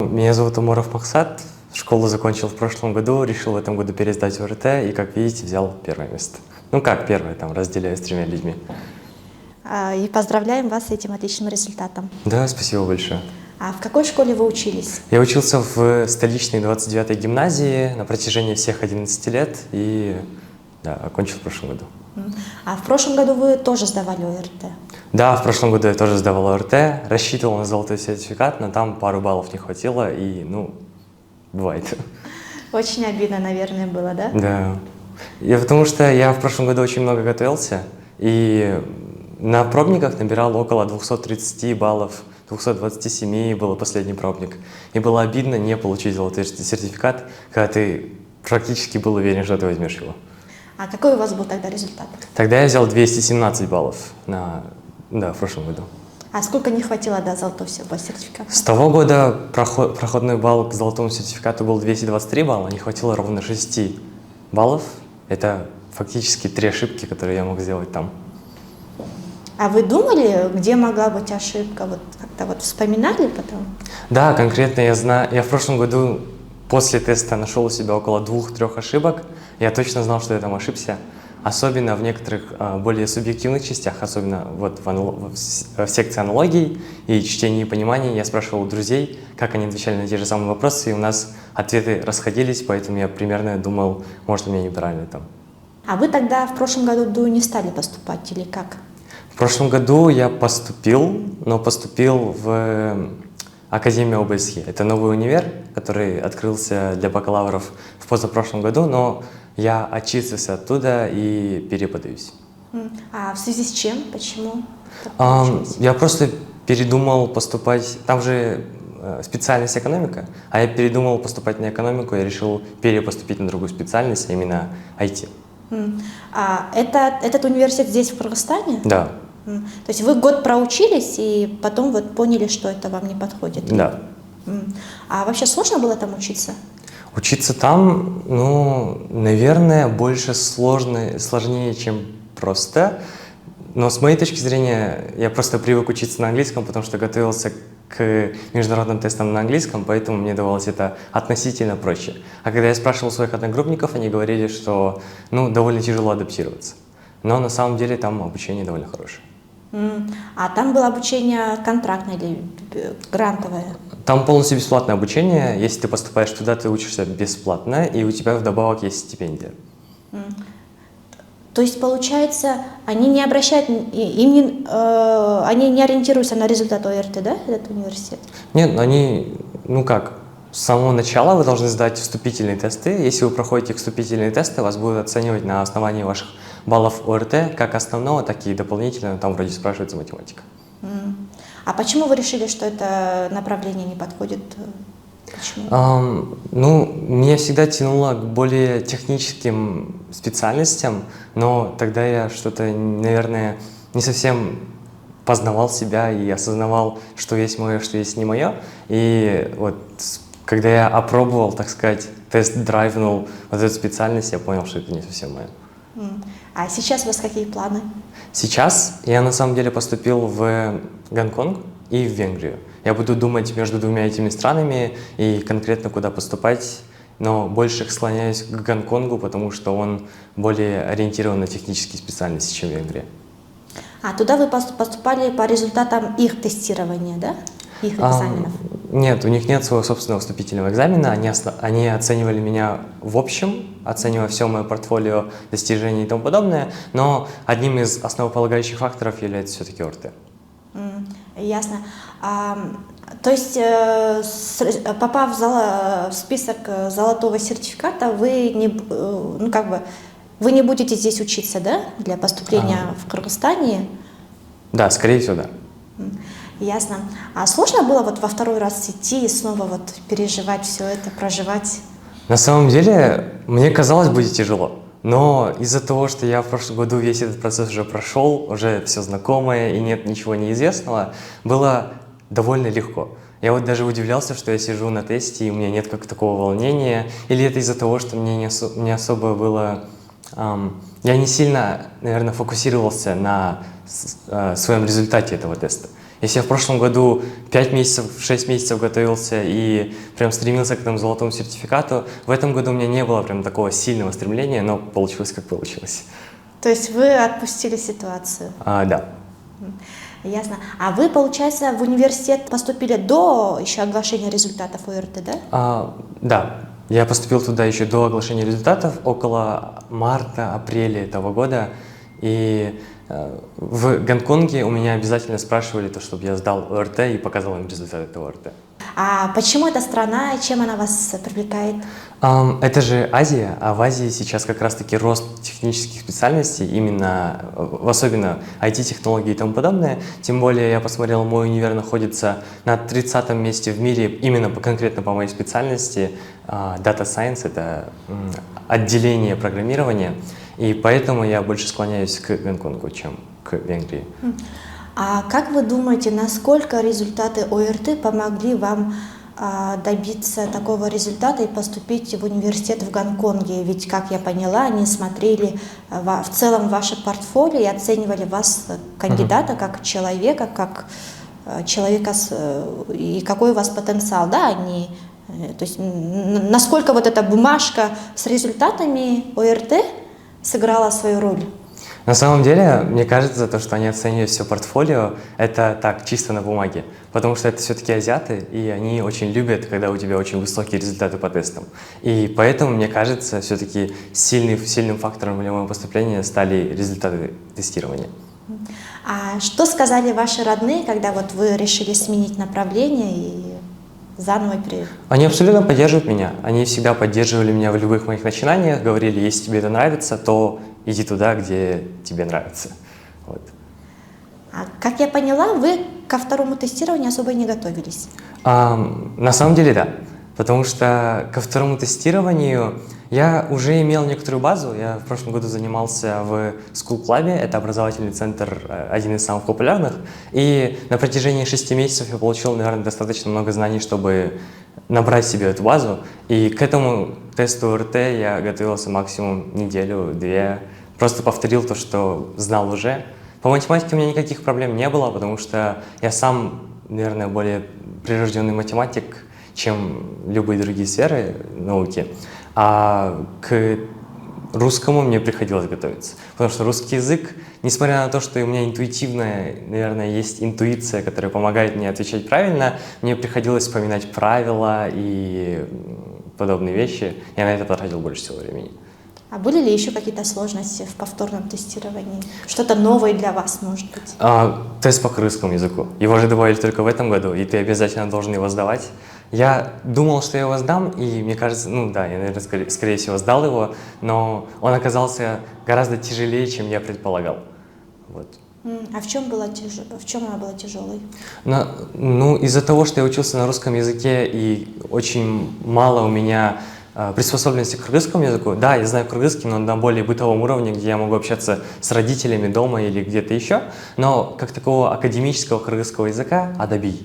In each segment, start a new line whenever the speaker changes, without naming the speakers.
Меня зовут Уморов Максат. Школу закончил в прошлом году, решил в этом году пересдать ОРТ и, как видите, взял первое место. Ну как первое, там разделяю с 3 людьми.
И поздравляем вас с этим отличным результатом.
Да, спасибо большое.
А в какой школе вы учились?
Я учился в столичной 29-й гимназии на протяжении всех 11 лет и да, окончил в прошлом году.
А в прошлом году вы тоже сдавали ОРТ?
Да, в прошлом году я тоже сдавал ОРТ, рассчитывал на золотой сертификат, но там пару баллов не хватило и, бывает.
Очень обидно, наверное, было, да?
Да. Потому что я в прошлом году очень много готовился, и на пробниках набирал около 230 баллов, 227 был последний пробник. И было обидно не получить золотой сертификат, когда ты практически был уверен, что ты возьмешь его.
А какой у вас был тогда результат?
Тогда я взял 217 баллов в прошлом году.
А сколько не хватило до золотого сертификата?
С того года проходной балл к золотому сертификату был 223 балла, не хватило ровно 6 баллов. Это фактически 3 ошибки, которые я мог сделать там.
А вы думали, где могла быть ошибка? Вот как-то вспоминали потом?
Да, конкретно я знаю. Я в прошлом году после теста нашел у себя около 2-3 ошибок. Я точно знал, что я там ошибся. Особенно в некоторых более субъективных частях, особенно в секции аналогий и чтения и понимания. Я спрашивал у друзей, как они отвечали на те же самые вопросы, и у нас ответы расходились, поэтому я примерно думал, может, у меня неправильно там.
А вы тогда в прошлом году не стали поступать или как?
В прошлом году я поступил, но поступил в Академию ОБСЕ. Это новый универ, который открылся для бакалавров в позапрошлом году, но я отчислился оттуда и переподаюсь.
А в связи с чем? Почему?
Я просто передумал поступать, там же специальность экономика, а я передумал поступать на экономику, я решил перепоступить на другую специальность, а именно IT.
А этот университет здесь, в Кыргызстане?
Да.
То есть вы год проучились и потом поняли, что это вам не подходит?
Да.
А вообще сложно было там учиться?
Учиться там, наверное, больше сложнее, чем просто. Но с моей точки зрения, я просто привык учиться на английском, потому что готовился к международным тестам на английском, поэтому мне давалось это относительно проще. А когда я спрашивал своих одногруппников, они говорили, что довольно тяжело адаптироваться. Но на самом деле там обучение довольно хорошее.
А там было обучение контрактное или грантовое?
Там полностью бесплатное обучение. Если ты поступаешь туда, ты учишься бесплатно, и у тебя вдобавок есть стипендия.
То есть, получается, они не обращают, они не ориентируются на результат ОРТ, да, этот университет?
Нет, они, с самого начала вы должны сдать вступительные тесты. Если вы проходите вступительные тесты, вас будут оценивать на основании ваших баллов ОРТ, как основного, так и дополнительно, там вроде спрашивается математика.
А почему вы решили, что это направление не подходит? Почему?
Меня всегда тянуло к более техническим специальностям, но тогда я что-то, наверное, не совсем познавал себя и осознавал, что есть мое, что есть не мое. И когда я опробовал, так сказать, тест-драйвнул эту специальность, я понял, что это не совсем мое.
А сейчас у вас какие планы?
Сейчас я на самом деле поступил в Гонконг и в Венгрию. Я буду думать между двумя этими странами и конкретно куда поступать, но больше склоняюсь к Гонконгу, потому что он более ориентирован на технические специальности, чем Венгрия.
А туда вы поступали по результатам их тестирования, да? Их экзаменов?
Нет, у них нет своего собственного вступительного экзамена. Они оценивали меня в общем, оценивая все мое портфолио, достижения и тому подобное, но одним из основополагающих факторов является все-таки ОРТ.
Ясно. То есть, попав в список золотого сертификата, вы не будете здесь учиться, да, для поступления в Кыргызстане?
Да, скорее всего, да.
Ясно. А сложно было во второй раз идти и снова переживать все это, проживать?
На самом деле, мне казалось, будет тяжело. Но из-за того, что я в прошлом году весь этот процесс уже прошел, уже все знакомое и нет ничего неизвестного, было довольно легко. Я даже удивлялся, что я сижу на тесте, и у меня нет такого волнения. Или это из-за того, что мне не особо было... я не сильно, наверное, фокусировался на своем результате этого теста. Если я в прошлом году 5 месяцев, 6 месяцев готовился и прям стремился к этому золотому сертификату, в этом году у меня не было прям такого сильного стремления, но получилось как получилось.
То есть вы отпустили ситуацию?
Да.
Ясно. А вы, получается, в университет поступили до еще оглашения результатов ОРТ, да?
Да. Я поступил туда еще до оглашения результатов, около марта-апреля этого года. И в Гонконге у меня обязательно спрашивали, чтобы я сдал ОРТ и показал им результаты этого ОРТ.
А почему эта страна и чем она вас привлекает?
Это же Азия, а в Азии сейчас как раз-таки рост технических специальностей, именно, особенно IT-технологии и тому подобное. Тем более я посмотрел, мой универ находится на 30-м месте в мире именно конкретно по моей специальности. Data Science — это отделение программирования, и поэтому я больше склоняюсь к Гонконгу, чем к Венгрии.
А как вы думаете, насколько результаты ОРТ помогли вам добиться такого результата и поступить в университет в Гонконге? Ведь, как я поняла, они смотрели в целом ваше портфолио и оценивали вас кандидата как человека, и какой у вас потенциал, да? То есть, насколько вот эта бумажка с результатами ОРТ сыграла свою роль?
На самом деле, мне кажется, то, что они оценивают все портфолио, это так, чисто на бумаге. Потому что это все-таки азиаты, и они очень любят, когда у тебя очень высокие результаты по тестам. И поэтому, мне кажется, все-таки сильным фактором для моего поступления стали результаты тестирования.
А что сказали ваши родные, когда вот вы решили сменить направление и заново перейти?
Они абсолютно поддерживают меня. Они всегда поддерживали меня в любых моих начинаниях, говорили, если тебе это нравится, то иди туда, где тебе нравится. Вот.
А как я поняла, вы ко второму тестированию особо не готовились?
На самом деле, да. Потому что ко второму тестированию я уже имел некоторую базу. Я в прошлом году занимался в School Club, это образовательный центр, один из самых популярных. И на протяжении 6 месяцев я получил, наверное, достаточно много знаний, чтобы набрать себе эту базу. И к этому тесту ОРТ я готовился максимум неделю-две. Просто повторил то, что знал уже. По математике у меня никаких проблем не было, потому что я сам, наверное, более прирожденный математик, чем любые другие сферы науки. А к русскому мне приходилось готовиться. Потому что русский язык, несмотря на то, что у меня интуитивная, наверное, есть интуиция, которая помогает мне отвечать правильно, мне приходилось вспоминать правила и подобные вещи. Я на это потратил больше всего времени.
А были ли еще какие-то сложности в повторном тестировании? Что-то новое для вас, может быть?
Тест по кыргызскому языку. Его же добавили только в этом году, и ты обязательно должен его сдавать. Я думал, что я его сдам, и мне кажется, я, наверное, скорее всего, сдал его, но он оказался гораздо тяжелее, чем я предполагал. Вот.
А в чем она была тяжелой?
Из-за того, что я учился на русском языке, и очень мало у меня приспособленности к кыргызскому языку. Да, я знаю кыргызский, но на более бытовом уровне, где я могу общаться с родителями дома или где-то еще. Но как такого академического кыргызского языка, адаби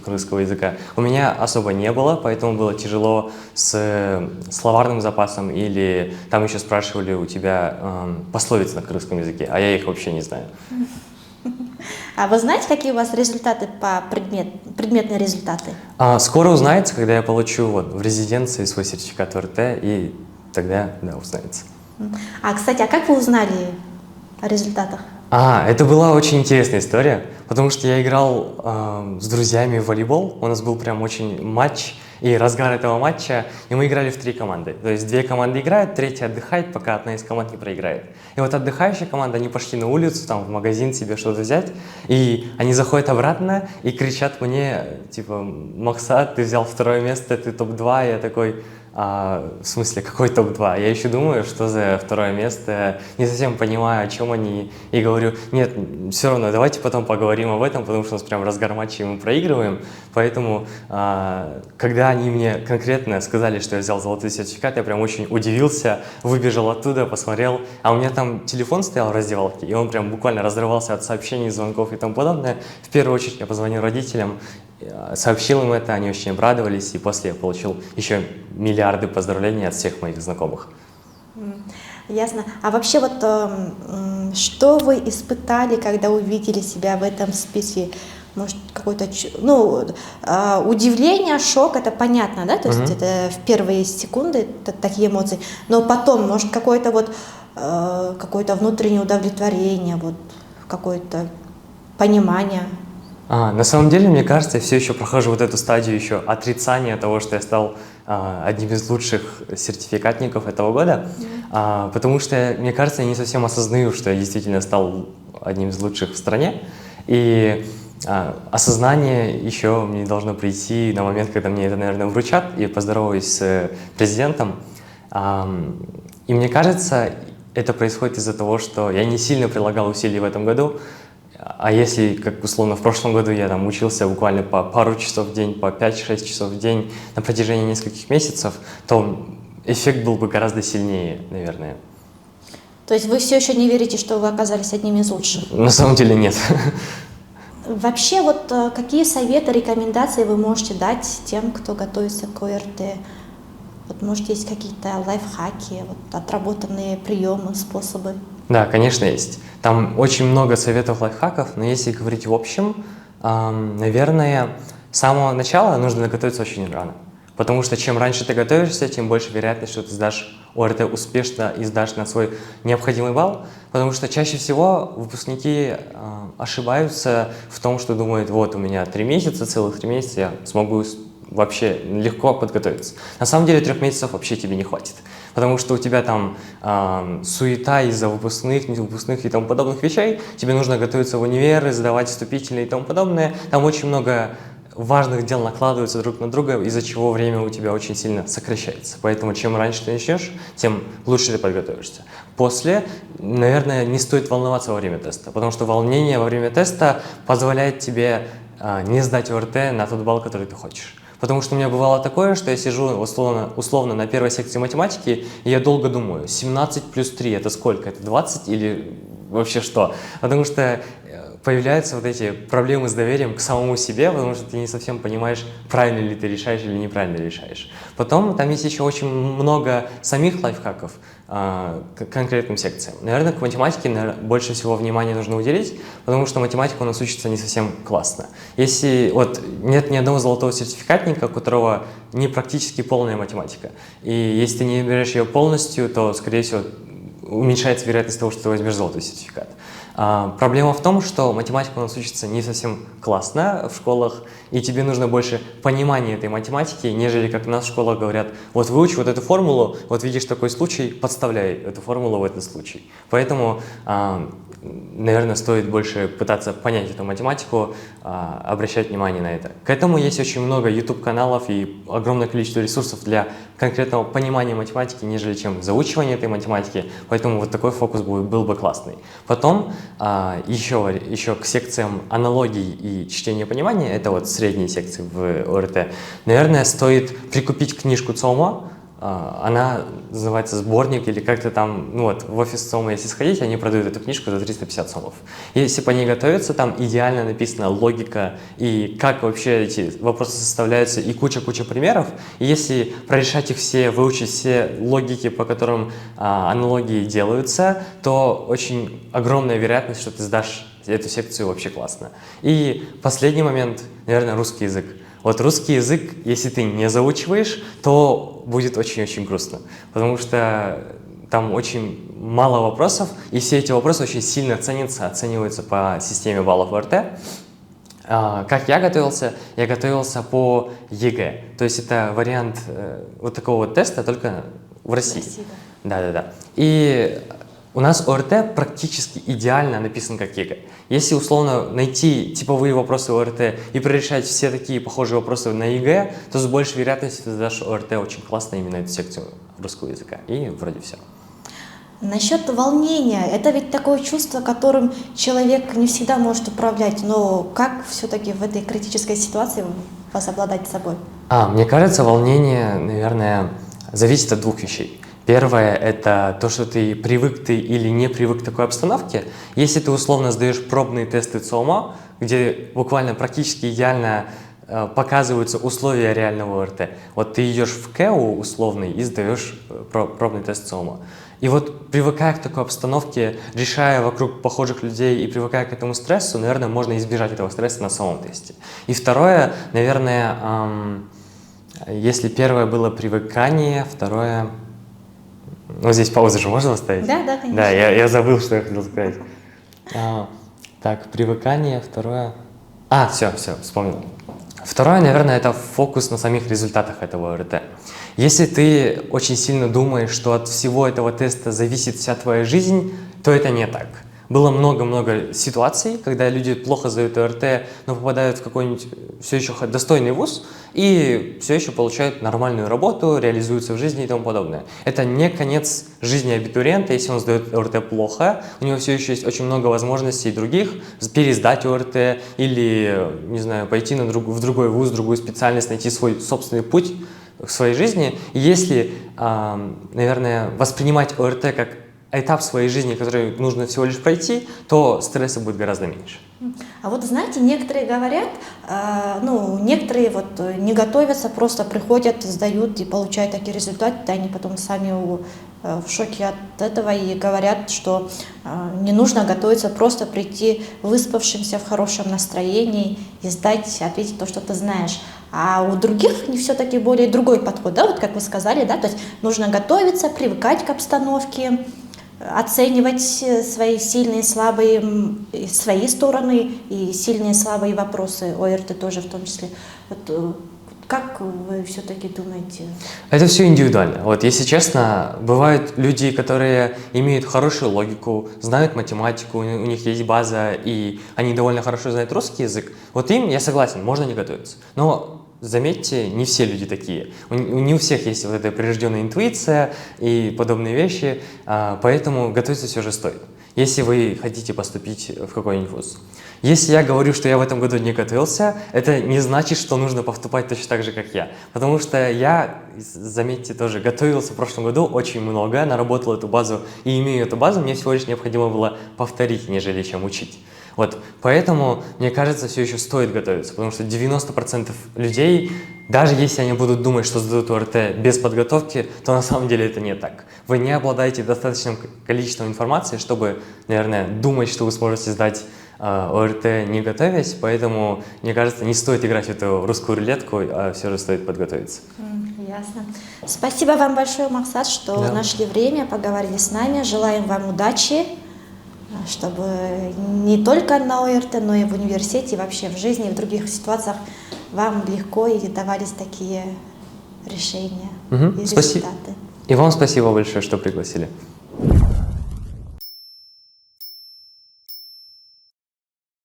кыргызского языка, у меня особо не было, поэтому было тяжело с словарным запасом, или там еще спрашивали у тебя пословицы на кыргызском языке, а я их вообще не знаю.
А вы знаете, какие у вас результаты по предметные результаты?
Скоро узнается, когда я получу в резиденции свой сертификат ОРТ, и тогда, узнается.
Кстати, как вы узнали о результатах?
Это была очень интересная история, потому что я играл с друзьями в волейбол, у нас был прям очень матч, и разгар этого матча, и мы играли в 3 команды. То есть 2 команды играют, 3-я отдыхает, пока одна из команд не проиграет. И вот отдыхающая команда, они пошли на улицу, там в магазин себе что-то взять, и они заходят обратно и кричат мне, типа, Максат, ты взял 2-е место, ты топ-2, я такой... в смысле, какой топ-2? Я еще думаю, что за 2-е место, не совсем понимаю, о чем они, и говорю, нет, все равно, давайте потом поговорим об этом, потому что у нас прям разгар матча, и мы проигрываем, поэтому, когда они мне конкретно сказали, что я взял золотой сертификат, я прям очень удивился, выбежал оттуда, посмотрел, а у меня там телефон стоял в раздевалке, и он прям буквально разрывался от сообщений, звонков и тому подобное. В первую очередь я позвонил родителям, сообщил им это, они очень обрадовались, и после я получил еще миллиарды поздравлений от всех моих знакомых.
Ясно. А вообще что вы испытали, когда увидели себя в этом списке может, какое-то, удивление, шок, это понятно, да, то есть это в первые секунды такие эмоции, но потом, может, какое-то внутреннее удовлетворение, вот, какое-то понимание.
На самом деле, мне кажется, я все еще прохожу вот эту стадию еще отрицания того, что я стал одним из лучших сертификатников этого года, потому что, мне кажется, я не совсем осознаю, что я действительно стал одним из лучших в стране, и осознание еще мне должно прийти на момент, когда мне это, наверное, вручат, и я поздороваюсь с президентом. И мне кажется, это происходит из-за того, что я не сильно прилагал усилий в этом году, а если, как условно, в прошлом году я там учился буквально по пару часов в день, по 5-6 часов в день на протяжении нескольких месяцев, то эффект был бы гораздо сильнее, наверное.
То есть вы все еще не верите, что вы оказались одним из лучших?
На самом деле нет.
Вообще, вот какие советы, рекомендации вы можете дать тем, кто готовится к ОРТ? Вот, может, есть какие-то лайфхаки, вот, отработанные приемы, способы?
Да, конечно, есть. Там очень много советов, лайфхаков, но если говорить в общем, наверное, с самого начала нужно готовиться очень рано. Потому что чем раньше ты готовишься, тем больше вероятность, что ты сдашь ОРТ успешно и сдашь на свой необходимый балл. Потому что чаще всего выпускники ошибаются в том, что думают, вот у меня 3 месяца, целых 3 месяца, я смогу вообще легко подготовиться. На самом деле 3 месяцев вообще тебе не хватит. Потому что у тебя там суета из-за выпускных, невыпускных и тому подобных вещей. Тебе нужно готовиться в универы, сдавать вступительные и тому подобное. Там очень много важных дел накладываются друг на друга, из-за чего время у тебя очень сильно сокращается. Поэтому чем раньше ты начнешь, тем лучше ты подготовишься. После, наверное, не стоит волноваться во время теста, потому что волнение во время теста позволяет тебе не сдать ОРТ на тот балл, который ты хочешь. Потому что у меня бывало такое, что я сижу условно на первой секции математики, и я долго думаю, 17 плюс 3 это сколько? Это 20 или вообще что? Потому что появляются вот эти проблемы с доверием к самому себе, потому что ты не совсем понимаешь, правильно ли ты решаешь или неправильно решаешь. Потом там есть еще очень много самих лайфхаков к конкретным секциям. Наверное, к математике больше всего внимания нужно уделить, потому что математика у нас учится не совсем классно. Если вот нет ни одного золотого сертификатника, у которого не практически полная математика, и если ты не берешь ее полностью, то, скорее всего, уменьшается вероятность того, что ты возьмешь золотой сертификат. Проблема в том, что математика у нас учится не совсем классно в школах, и тебе нужно больше понимания этой математики, нежели как у нас в школах говорят, вот выучи вот эту формулу, вот видишь такой случай, подставляй эту формулу в этот случай. Поэтому, наверное, стоит больше пытаться понять эту математику, обращать внимание на это. К этому есть очень много YouTube-каналов и огромное количество ресурсов для конкретного понимания математики, нежели чем заучивание этой математики, поэтому вот такой фокус был бы классный. Потом еще к секциям аналогий и чтения понимания, это вот средние секции в ОРТ, наверное, стоит прикупить книжку ЦОМа. Она называется «Сборник» или как-то там, ну вот, в офис ЦОМа, если сходить, они продают эту книжку за 350 сомов. Если по ней готовиться, там идеально написана логика и как вообще эти вопросы составляются, и куча-куча примеров. И если прорешать их все, выучить все логики, по которым аналогии делаются, то очень огромная вероятность, что ты сдашь эту секцию вообще классно. И последний момент, наверное, русский язык. Вот русский язык, если ты не заучиваешь, то будет очень-очень грустно, потому что там очень мало вопросов, и все эти вопросы очень сильно оцениваются по системе баллов ОРТ. Как я готовился? Я готовился по ЕГЭ, то есть это вариант вот такого вот теста, только в России. Да. И у нас ОРТ практически идеально написан как ЕГЭ. Если условно найти типовые вопросы ОРТ и прорешать все такие похожие вопросы на ЕГЭ, то с большей вероятностью ты сдашь ОРТ очень классно именно эту секцию русского языка. И вроде все.
Насчет волнения, это ведь такое чувство, которым человек не всегда может управлять, но как все-таки в этой критической ситуации возобладать собой?
Мне кажется, волнение, наверное, зависит от двух вещей. Первое – это то, что ты привык ты или не привык к такой обстановке. Если ты условно сдаешь пробные тесты ЦОМа, где буквально практически идеально показываются условия реального ОРТ. Вот ты идешь в КЭУ условный и сдаешь пробный тест ЦОМа. И вот привыкая к такой обстановке, решая вокруг похожих людей и привыкая к этому стрессу, наверное, можно избежать этого стресса на самом тесте. И второе, наверное, если первое было привыкание, второе... Ну, здесь паузу же можно оставить?
Да, конечно.
Да, я забыл, что я хотел сказать. Так, привыкание, второе... Все, вспомнил. Второе, наверное, это фокус на самих результатах этого ОРТ. Если ты очень сильно думаешь, что от всего этого теста зависит вся твоя жизнь, то это не так. Было много-много ситуаций, когда люди плохо сдают ОРТ, но попадают в какой-нибудь все еще достойный вуз и все еще получают нормальную работу, реализуются в жизни и тому подобное. Это не конец жизни абитуриента, если он сдает ОРТ плохо, у него все еще есть очень много возможностей других пересдать ОРТ или, не знаю, пойти в другой вуз, другую специальность, найти свой собственный путь в своей жизни. И если, наверное, воспринимать ОРТ как этап своей жизни, который нужно всего лишь пройти, то стресса будет гораздо меньше.
А вот знаете, некоторые говорят, некоторые вот не готовятся, просто приходят, сдают и получают такие результаты, они потом сами в шоке от этого и говорят, что не нужно готовиться, просто прийти выспавшимся, в хорошем настроении и сдать, ответить то, что ты знаешь. А у других не все-таки более другой подход, да, вот как вы сказали, да, то есть нужно готовиться, привыкать к обстановке, оценивать свои сильные, слабые, свои стороны и сильные, слабые вопросы, ОРТ тоже в том числе. Вот, как вы все-таки думаете?
Это все индивидуально. Вот, если честно, бывают люди, которые имеют хорошую логику, знают математику, у них есть база, и они довольно хорошо знают русский язык. Вот им, я согласен, можно не готовиться. Но заметьте, не все люди такие. Не у всех есть вот эта прирожденная интуиция и подобные вещи, поэтому готовиться все же стоит, если вы хотите поступить в какой-нибудь вуз. Если я говорю, что я в этом году не готовился, это не значит, что нужно поступать точно так же, как я. Потому что я, заметьте, тоже готовился в прошлом году очень много, наработал эту базу и имею эту базу, мне всего лишь необходимо было повторить, нежели чем учить. Вот, поэтому, мне кажется, все еще стоит готовиться, потому что 90% людей, даже если они будут думать, что сдадут ОРТ без подготовки, то на самом деле это не так. Вы не обладаете достаточным количеством информации, чтобы, наверное, думать, что вы сможете сдать ОРТ не готовясь, поэтому, мне кажется, не стоит играть в эту русскую рулетку, а все же стоит подготовиться.
Ясно. Спасибо вам большое, Максат, что нашли время, поговорили с нами. Желаем вам удачи, чтобы не только на ОРТ, но и в университете, и вообще в жизни, и в других ситуациях вам легко и давались такие решения и результаты.
И вам спасибо большое, что пригласили.